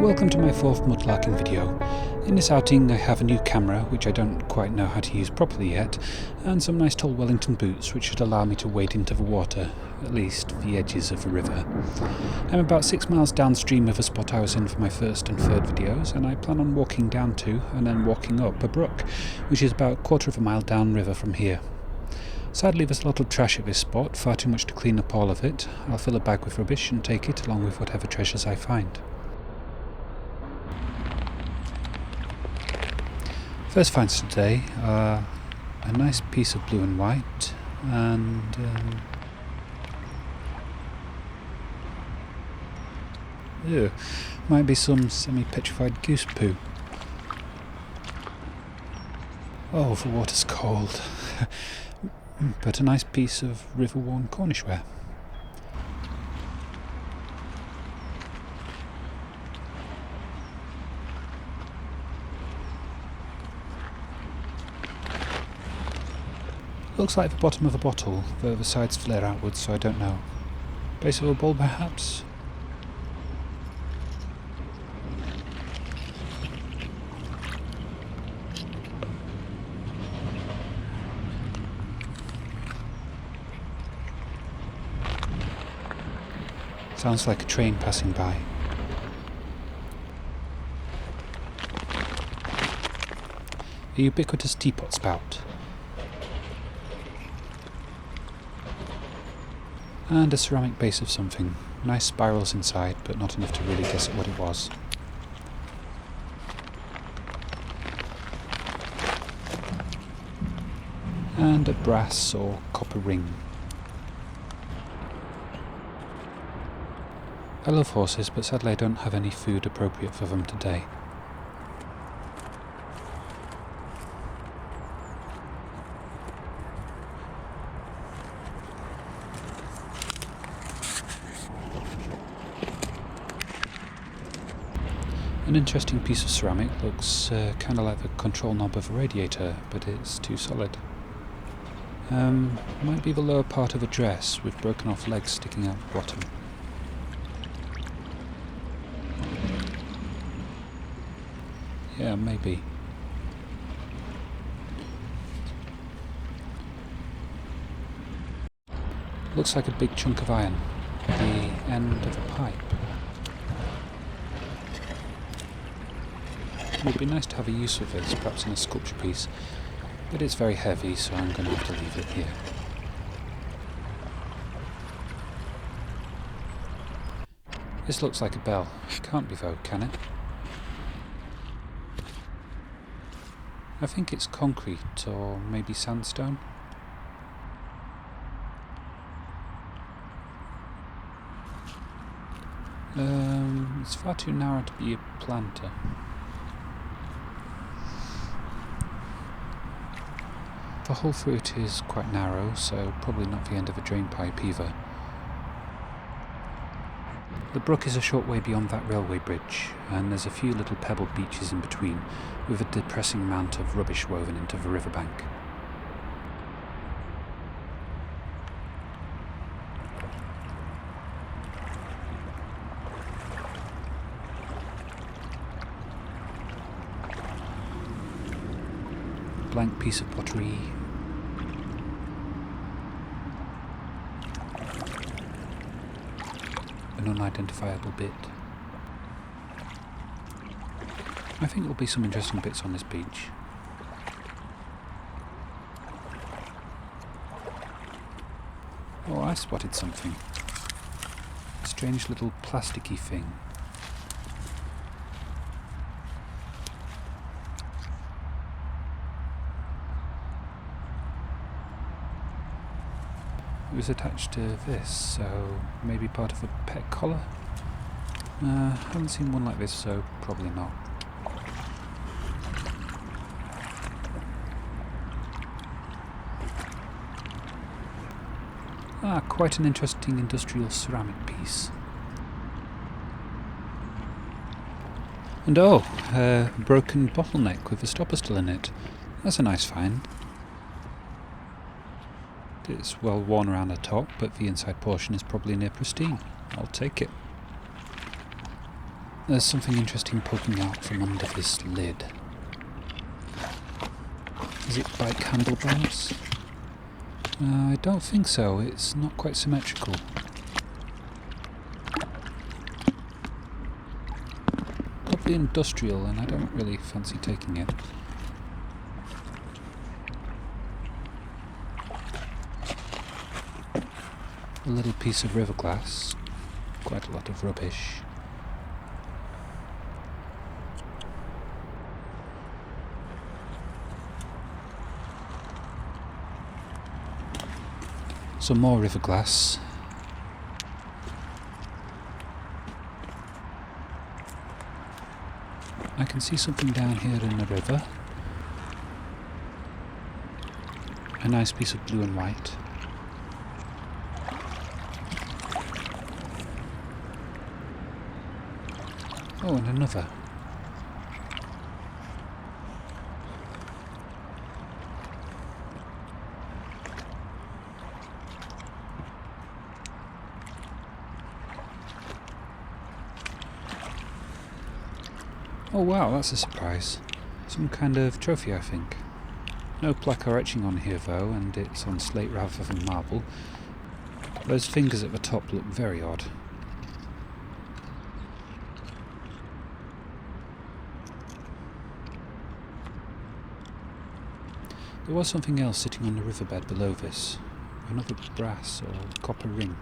Welcome to my fourth mudlarking video. In this outing I have a new camera, which I don't quite know how to use properly yet, and some nice tall Wellington boots which should allow me to wade into the water, at least the edges of the river. I'm about 6 miles downstream of the spot I was in for my first and third videos, and I plan on walking down to and then walking up a brook, which is about a quarter of a mile downriver from here. Sadly there's a lot of trash at this spot, far too much to clean up all of it. I'll fill a bag with rubbish and take it along with whatever treasures I find. First finds today are a nice piece of blue and white and might be some semi-petrified goose poo. Oh, the water's cold. But a nice piece of river-worn Cornish ware. Looks like the bottom of a bottle, though the sides flare outwards, so I don't know. Base of a ball, perhaps? Sounds like a train passing by. A ubiquitous teapot spout. And a ceramic base of something. Nice spirals inside, but not enough to really guess at what it was. And a brass or copper ring. I love horses, but sadly I don't have any food appropriate for them today. An interesting piece of ceramic, looks kind of like the control knob of a radiator, but it's too solid. Might be the lower part of a dress with broken off legs sticking out the bottom. Yeah, maybe. Looks like a big chunk of iron, the end of a pipe. It would be nice to have a use of this, perhaps in a sculpture piece, but it's very heavy, so I'm going to have to leave it here. This looks like a bell. Can't be though, can it? I think it's concrete, or maybe sandstone. It's far too narrow to be a planter. The hole through it is quite narrow, so probably not the end of a drain pipe either. The brook is a short way beyond that railway bridge, and there's a few little pebbled beaches in between, with a depressing amount of rubbish woven into the riverbank. Blank piece of pottery. An unidentifiable bit. I think there'll be some interesting bits on this beach. Oh, I spotted something. A strange little plasticky thing. It was attached to this, so maybe part of a pet collar? Haven't seen one like this, so probably not. Quite an interesting industrial ceramic piece. And a broken bottleneck with a stopper still in it. That's a nice find. It's well worn around the top, but the inside portion is probably near pristine. I'll take it. There's something interesting poking out from under this lid. Is it bike handlebars? I don't think so, it's not quite symmetrical. Probably industrial, and I don't really fancy taking it. A little piece of river glass, quite a lot of rubbish. Some more river glass. I can see something down here in the river. A nice piece of blue and white. Oh, and another. Oh wow, that's a surprise. Some kind of trophy, I think. No plaque or etching on here though, and it's on slate rather than marble. Those fingers at the top look very odd. There was something else sitting on the riverbed below this. Another brass or copper ring.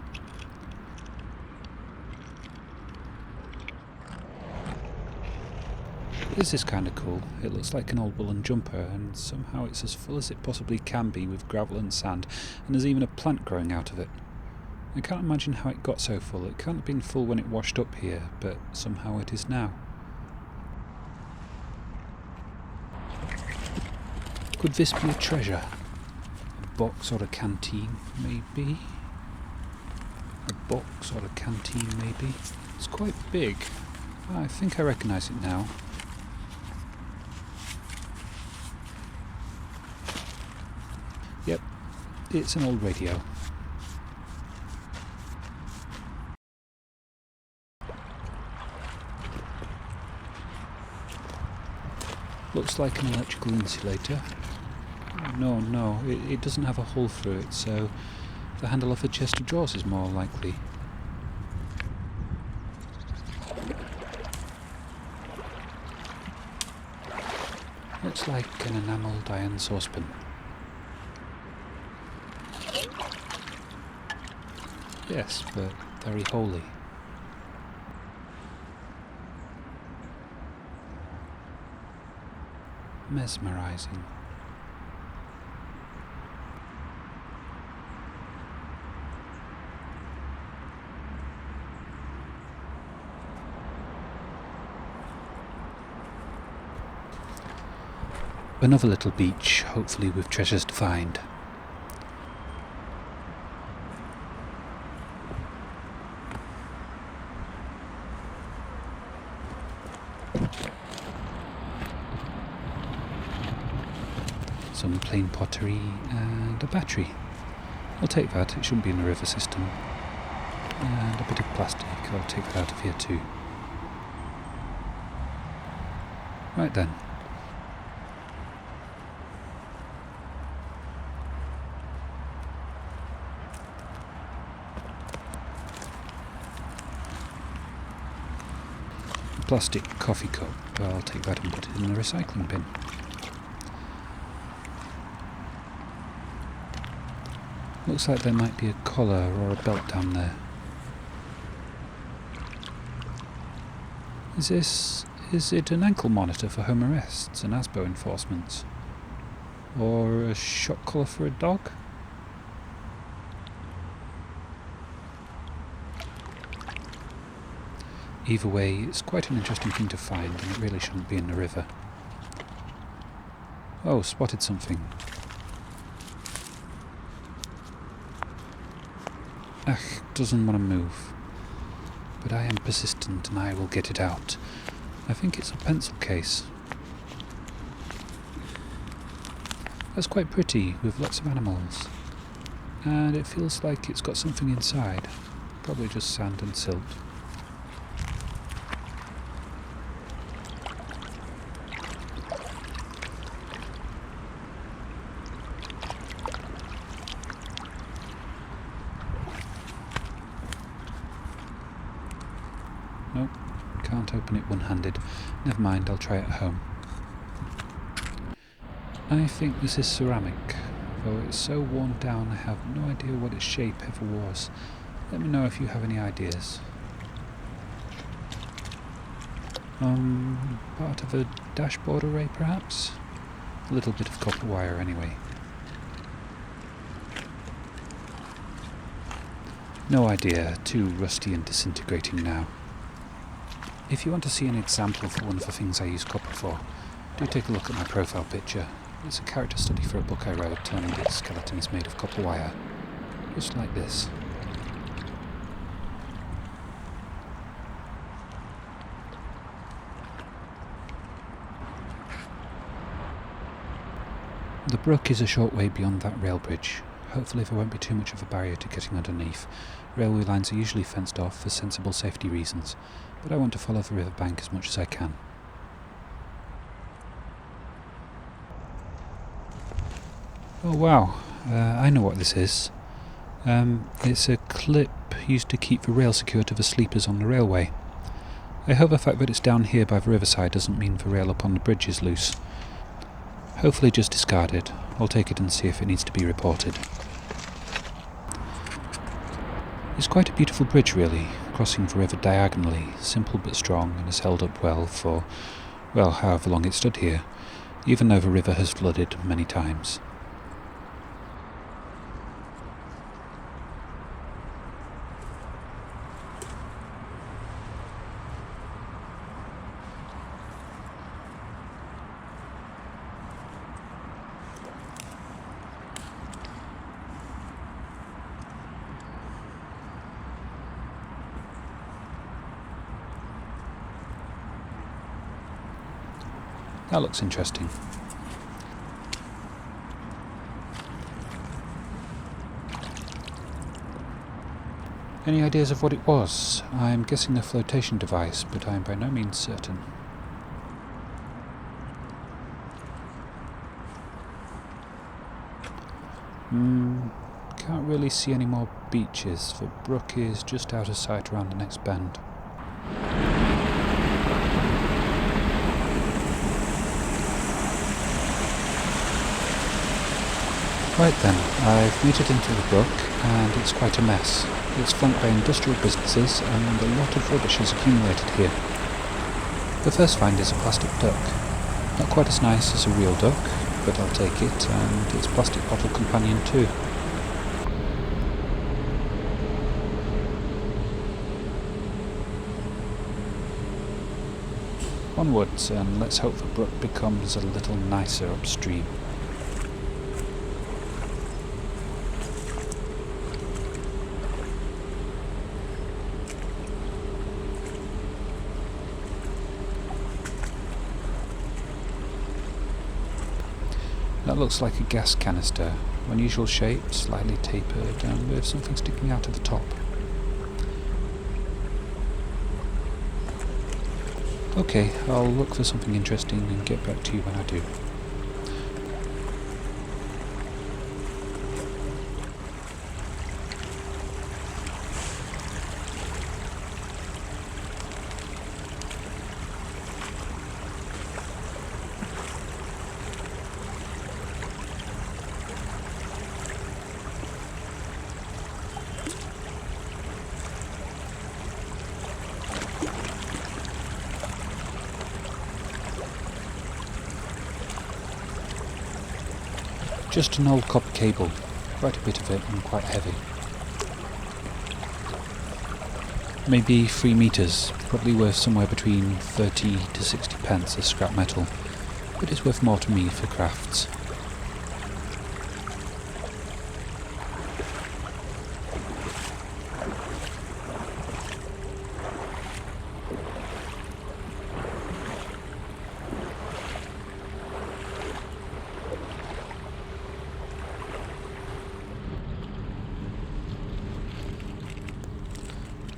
This is kinda cool. It looks like an old woolen jumper, and somehow it's as full as it possibly can be with gravel and sand, and there's even a plant growing out of it. I can't imagine how it got so full. It can't have been full when it washed up here, but somehow it is now. Could this be a treasure? A box or a canteen, maybe? A box or a canteen, maybe? It's quite big. I think I recognise it now. Yep, it's an old radio. Looks like an electrical insulator. No, it doesn't have a hole through it, so the handle of a chest of drawers is more likely. Looks like an enamelled iron saucepan. Yes, but very holy. Mesmerising. Another little beach, hopefully with treasures to find. Some plain pottery and a battery. I'll take that, it shouldn't be in the river system. And a bit of plastic, I'll take that out of here too. Right then. A plastic coffee cup, I'll take that and put it in the recycling bin. Looks like there might be a collar or a belt down there. Is it an ankle monitor for home arrests and ASBO enforcements? Or a shock collar for a dog? Either way, it's quite an interesting thing to find, and it really shouldn't be in the river. Oh, spotted something. Doesn't want to move. But I am persistent and I will get it out. I think it's a pencil case. That's quite pretty, with lots of animals. And it feels like it's got something inside. Probably just sand and silt. can't open it one-handed. Never mind, I'll try it at home. I think this is ceramic, though it's so worn down I have no idea what its shape ever was. Let me know if you have any ideas. Part of a dashboard array perhaps? A little bit of copper wire anyway. No idea, too rusty and disintegrating now. If you want to see an example for one of the things I use copper for, do take a look at my profile picture. It's a character study for a book I wrote, and its skeleton is made of copper wire. Just like this. The brook is a short way beyond that rail bridge. Hopefully there won't be too much of a barrier to getting underneath. Railway lines are usually fenced off for sensible safety reasons, but I want to follow the river bank as much as I can. Oh wow, I know what this is. It's a clip used to keep the rail secure to the sleepers on the railway. I hope the fact that it's down here by the riverside doesn't mean the rail up on the bridge is loose. Hopefully just discard it. I'll take it and see if it needs to be reported. It's quite a beautiful bridge really, crossing the river diagonally, simple but strong, and has held up well for, well, however long it stood here, even though the river has flooded many times. That looks interesting. Any ideas of what it was? I'm guessing a flotation device, but I'm by no means certain. Can't really see any more beaches. The brook is just out of sight around the next bend. Right then, I've made it into the brook, and it's quite a mess. It's flanked by industrial businesses, and a lot of rubbish has accumulated here. The first find is a plastic duck. Not quite as nice as a real duck, but I'll take it, and its plastic bottle companion too. Onwards, and let's hope the brook becomes a little nicer upstream. That looks like a gas canister, unusual shape, slightly tapered, and with something sticking out of the top. Okay, I'll look for something interesting and get back to you when I do. Just an old copper cable, quite a bit of it and quite heavy. Maybe 3 meters, probably worth somewhere between 30 to 60 pence as scrap metal, but it's worth more to me for crafts.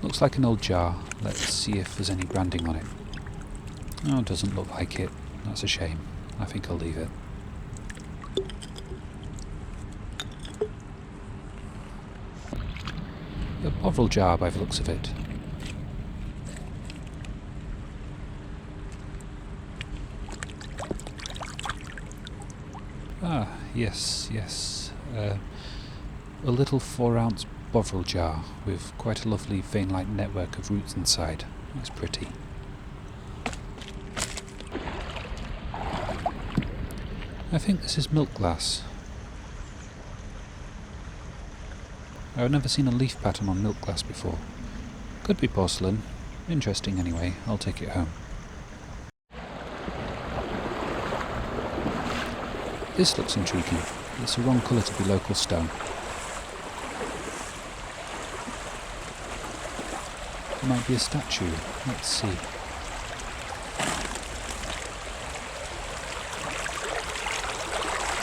Looks like an old jar. Let's see if there's any branding on it. Oh, it doesn't look like it. That's a shame. I think I'll leave it. A Bovril jar by the looks of it. Ah, yes. A little 4-ounce bovril jar with quite a lovely vein-like network of roots inside. It's pretty. I think this is milk glass. I've never seen a leaf pattern on milk glass before. Could be porcelain. Interesting anyway, I'll take it home. This looks intriguing. It's the wrong colour to be local stone. It might be a statue. Let's see.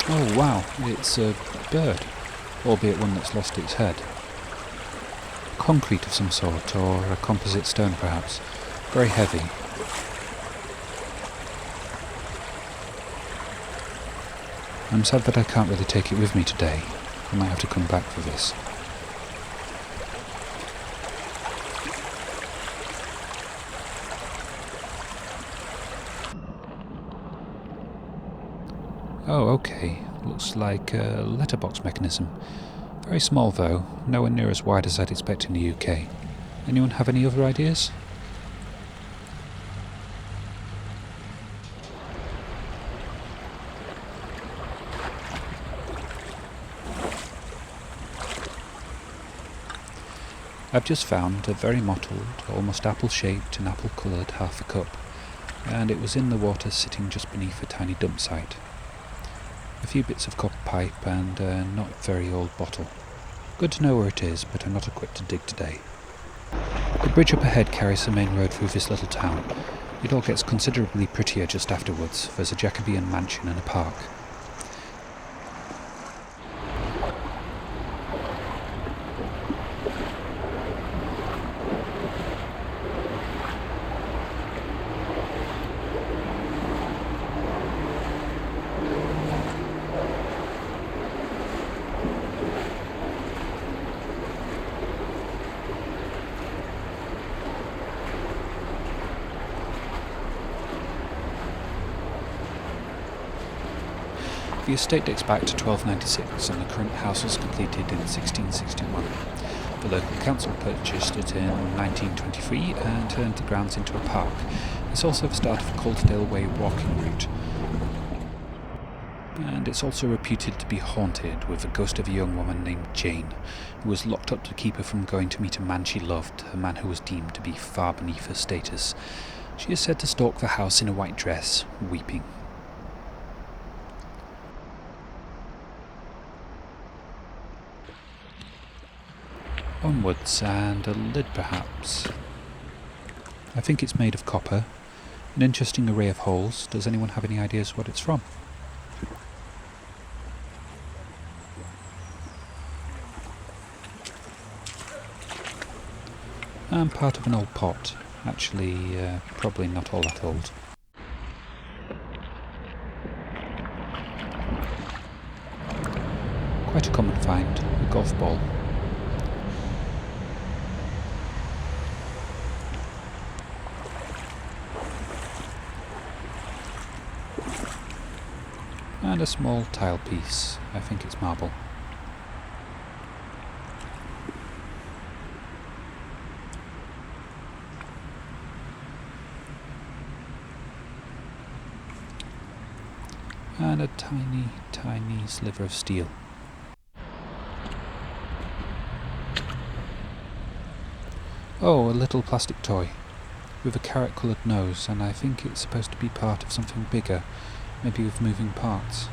Oh wow, it's a bird, albeit one that's lost its head. Concrete of some sort, or a composite stone perhaps. Very heavy. I'm sad that I can't really take it with me today. I might have to come back for this. Oh, okay. Looks like a letterbox mechanism. Very small though, nowhere near as wide as I'd expect in the UK. Anyone have any other ideas? I've just found a very mottled, almost apple-shaped and apple-coloured half a cup, and it was in the water sitting just beneath a tiny dump site. A few bits of copper pipe and a not very old bottle. Good to know where it is, but I'm not equipped to dig today. The bridge up ahead carries the main road through this little town. It all gets considerably prettier just afterwards. There's a Jacobean mansion and a park. The estate dates back to 1296 and the current house was completed in 1661. The local council purchased it in 1923 and turned the grounds into a park. It's also the start of a Coaldale Way walking route. And it's also reputed to be haunted with the ghost of a young woman named Jane, who was locked up to keep her from going to meet a man she loved, a man who was deemed to be far beneath her status. She is said to stalk the house in a white dress, weeping. Onwards, and a lid perhaps. I think it's made of copper. An interesting array of holes. Does anyone have any ideas what it's from? And part of an old pot. Actually, probably not all that old. Quite a common find, a golf ball. And a small tile piece. I think it's marble. And a tiny, tiny sliver of steel. Oh, a little plastic toy with a carrot-coloured nose, and I think it's supposed to be part of something bigger, maybe with moving parts.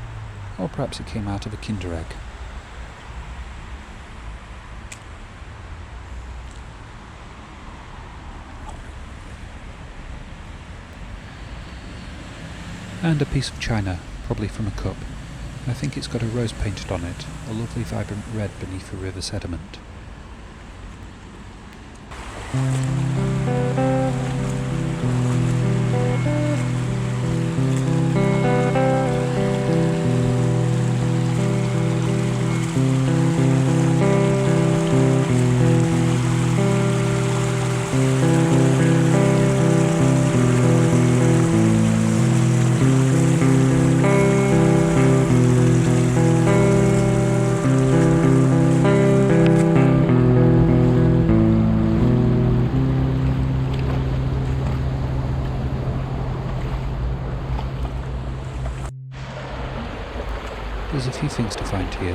Or perhaps it came out of a Kinder Egg. And a piece of china, probably from a cup. I think it's got a rose painted on it, a lovely vibrant red beneath a river sediment. There's a few things to find here.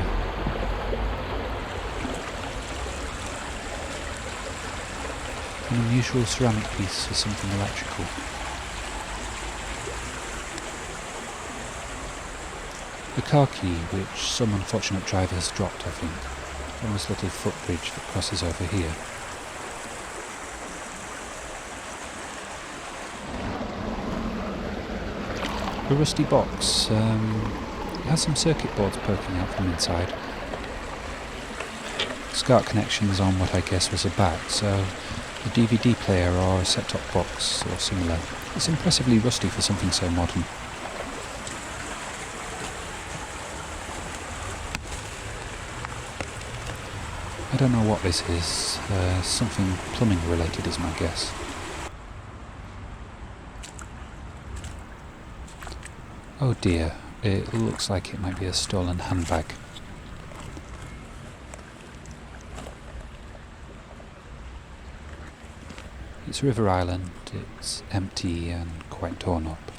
An unusual ceramic piece for something electrical. The car key, which some unfortunate driver has dropped, I think, on this little footbridge that crosses over here. A rusty box. It has some circuit boards poking out from inside. SCART connections on what I guess was a bat, so a DVD player or a set-top box or similar. It's impressively rusty for something so modern. I don't know what this is. Something plumbing related is my guess. Oh dear, it looks like it might be a stolen handbag. It's River Island, it's empty and quite torn up.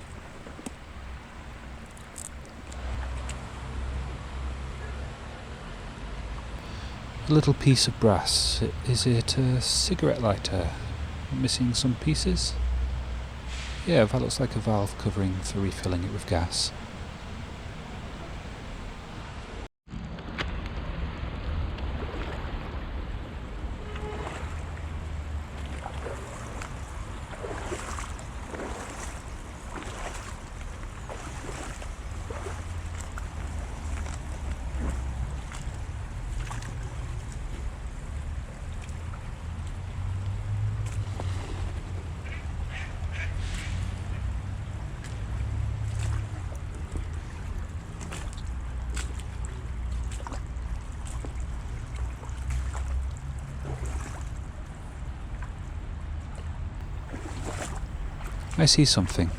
A little piece of brass. Is it a cigarette lighter? Missing some pieces? Yeah, that looks like a valve covering for refilling it with gas. I see something.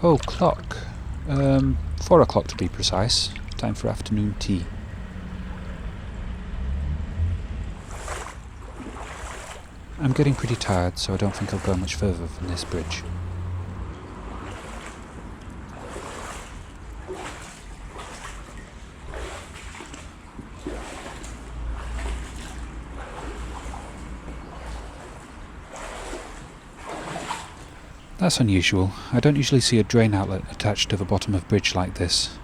Oh, clock. 4 o'clock to be precise. Time for afternoon tea. I'm getting pretty tired, so I don't think I'll go much further than this bridge. That's unusual. I don't usually see a drain outlet attached to the bottom of a bridge like this.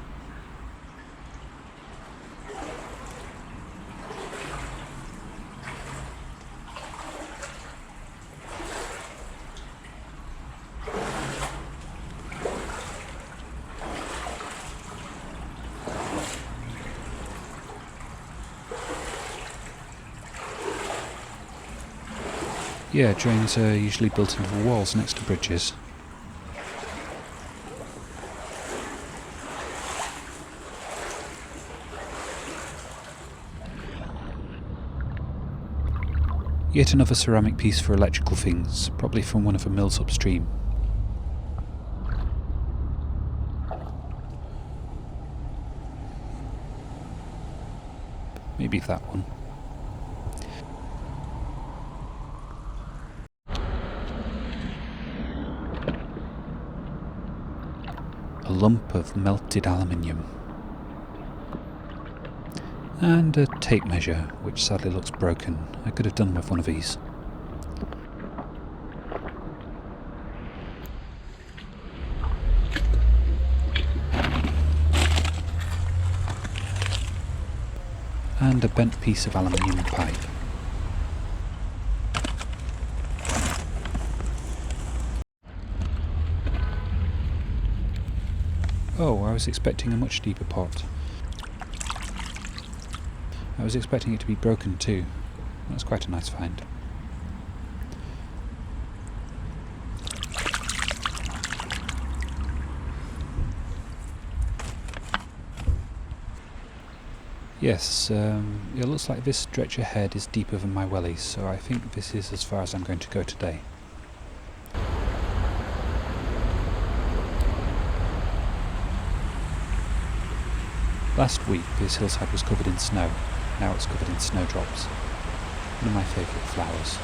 Yeah, drains are usually built into the walls next to bridges. Yet another ceramic piece for electrical things, probably from one of the mills upstream. Maybe that one. A lump of melted aluminium. And a tape measure, which sadly looks broken. I could have done with one of these. And a bent piece of aluminium pipe. Oh, I was expecting a much deeper pot. I was expecting it to be broken too. That's quite a nice find. Yes, it looks like this stretch ahead is deeper than my wellies, so I think this is as far as I'm going to go today. Last week this hillside was covered in snow. Now it's covered in snowdrops. One of my favourite flowers.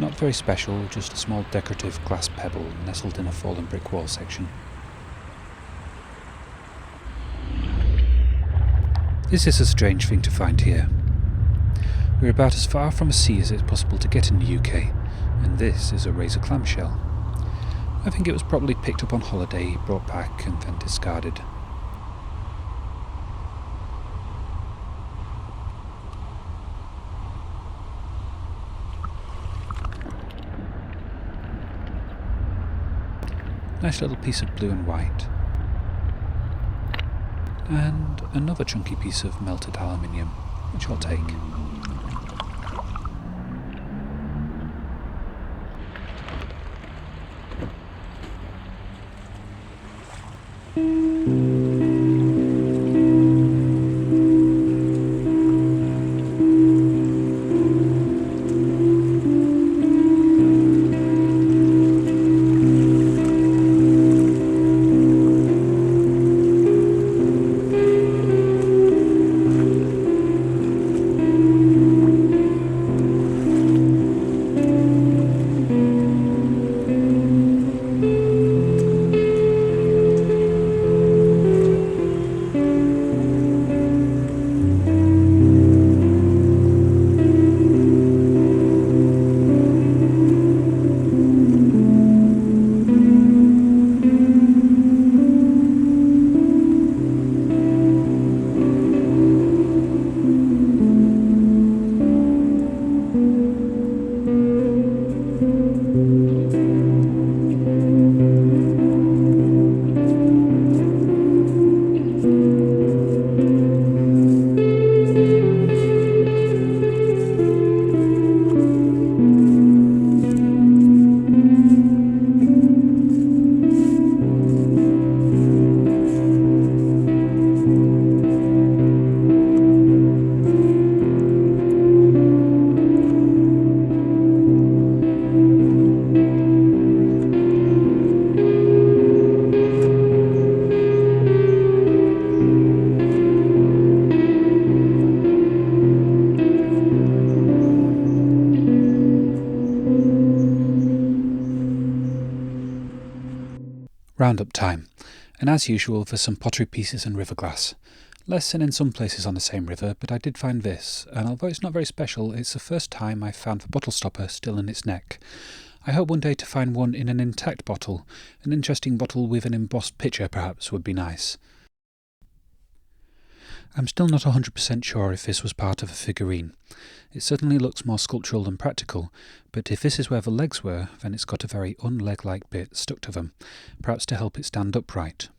Not very special, just a small decorative glass pebble nestled in a fallen brick wall section. This is a strange thing to find here. We're about as far from a sea as it's possible to get in the UK, and this is a razor clamshell. I think it was probably picked up on holiday, brought back and then discarded. Nice little piece of blue and white. And another chunky piece of melted aluminium, which I'll take. Roundup time, and as usual there's some pottery pieces and river glass. Less than in some places on the same river, but I did find this, and although it's not very special, it's the first time I've found the bottle stopper still in its neck. I hope one day to find one in an intact bottle. An interesting bottle with an embossed picture perhaps would be nice. I'm still not 100% sure if this was part of a figurine. It certainly looks more sculptural than practical, but if this is where the legs were, then it's got a very unleg-like bit stuck to them, perhaps to help it stand upright.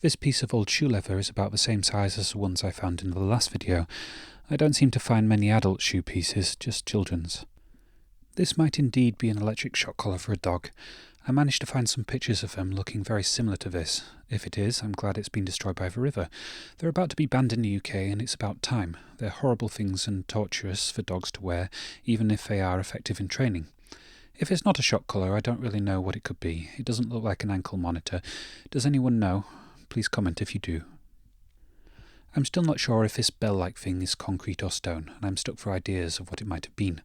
This piece of old shoe leather is about the same size as the ones I found in the last video. I don't seem to find many adult shoe pieces, just children's. This might indeed be an electric shock collar for a dog. I managed to find some pictures of them looking very similar to this. If it is, I'm glad it's been destroyed by the river. They're about to be banned in the UK, and it's about time. They're horrible things and torturous for dogs to wear, even if they are effective in training. If it's not a shock collar, I don't really know what it could be. It doesn't look like an ankle monitor. Does anyone know? Please comment if you do. I'm still not sure if this bell-like thing is concrete or stone, and I'm stuck for ideas of what it might have been.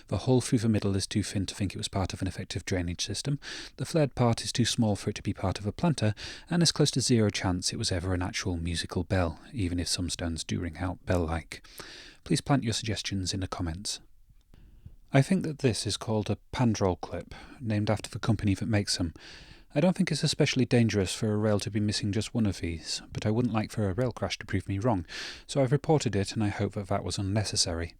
The hole through the middle is too thin to think it was part of an effective drainage system, the flared part is too small for it to be part of a planter, and there's close to zero chance it was ever an actual musical bell, even if some stones do ring out bell-like. Please plant your suggestions in the comments. I think that this is called a pandroll clip, named after the company that makes them. I don't think it's especially dangerous for a rail to be missing just one of these, but I wouldn't like for a rail crash to prove me wrong, so I've reported it and I hope that that was unnecessary.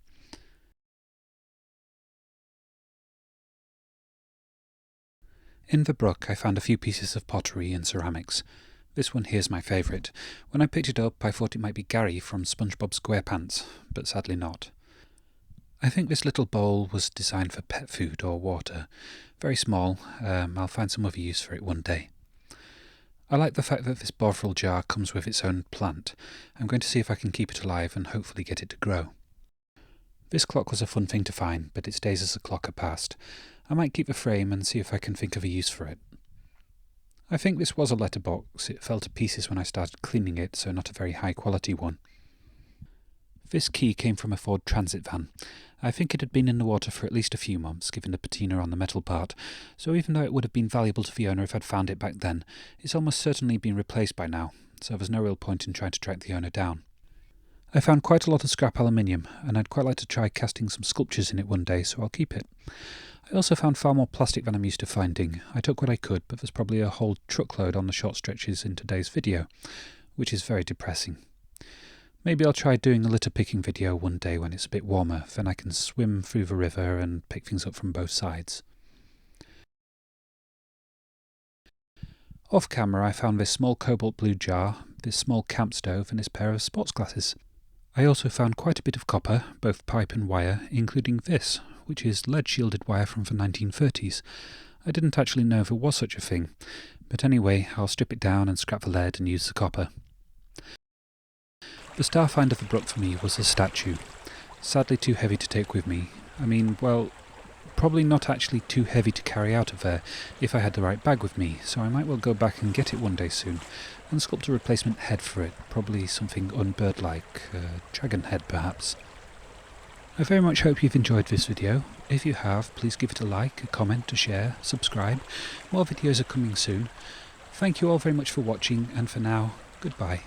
In the Brook I found a few pieces of pottery and ceramics. This one here's my favourite. When I picked it up I thought it might be Gary from SpongeBob SquarePants, but sadly not. I think this little bowl was designed for pet food or water. Very small, I'll find some other use for it one day. I like the fact that this bovril jar comes with its own plant. I'm going to see if I can keep it alive and hopefully get it to grow. This clock was a fun thing to find, but its days as a clock are past. I might keep the frame and see if I can think of a use for it. I think this was a letterbox. It fell to pieces when I started cleaning it, so not a very high quality one. This key came from a Ford Transit van. I think it had been in the water for at least a few months, given the patina on the metal part, so even though it would have been valuable to the owner if I'd found it back then, it's almost certainly been replaced by now, so there's no real point in trying to track the owner down. I found quite a lot of scrap aluminium, and I'd quite like to try casting some sculptures in it one day, so I'll keep it. I also found far more plastic than I'm used to finding. I took what I could, but there's probably a whole truckload on the short stretches in today's video, which is very depressing. Maybe I'll try doing a litter picking video one day when it's a bit warmer, then I can swim through the river and pick things up from both sides. Off camera I found this small cobalt blue jar, this small camp stove and this pair of sports glasses. I also found quite a bit of copper, both pipe and wire, including this, which is lead-shielded wire from the 1930s. I didn't actually know there was such a thing, but anyway, I'll strip it down and scrap the lead and use the copper. The star find of the Brook for me was a statue. Sadly too heavy to take with me. I mean, well, probably not actually too heavy to carry out of there if I had the right bag with me, so I might well go back and get it one day soon, and sculpt a replacement head for it, probably something unbird-like, a dragon head perhaps. I very much hope you've enjoyed this video. If you have, please give it a like, a comment, a share, subscribe. More videos are coming soon. Thank you all very much for watching, and for now, goodbye.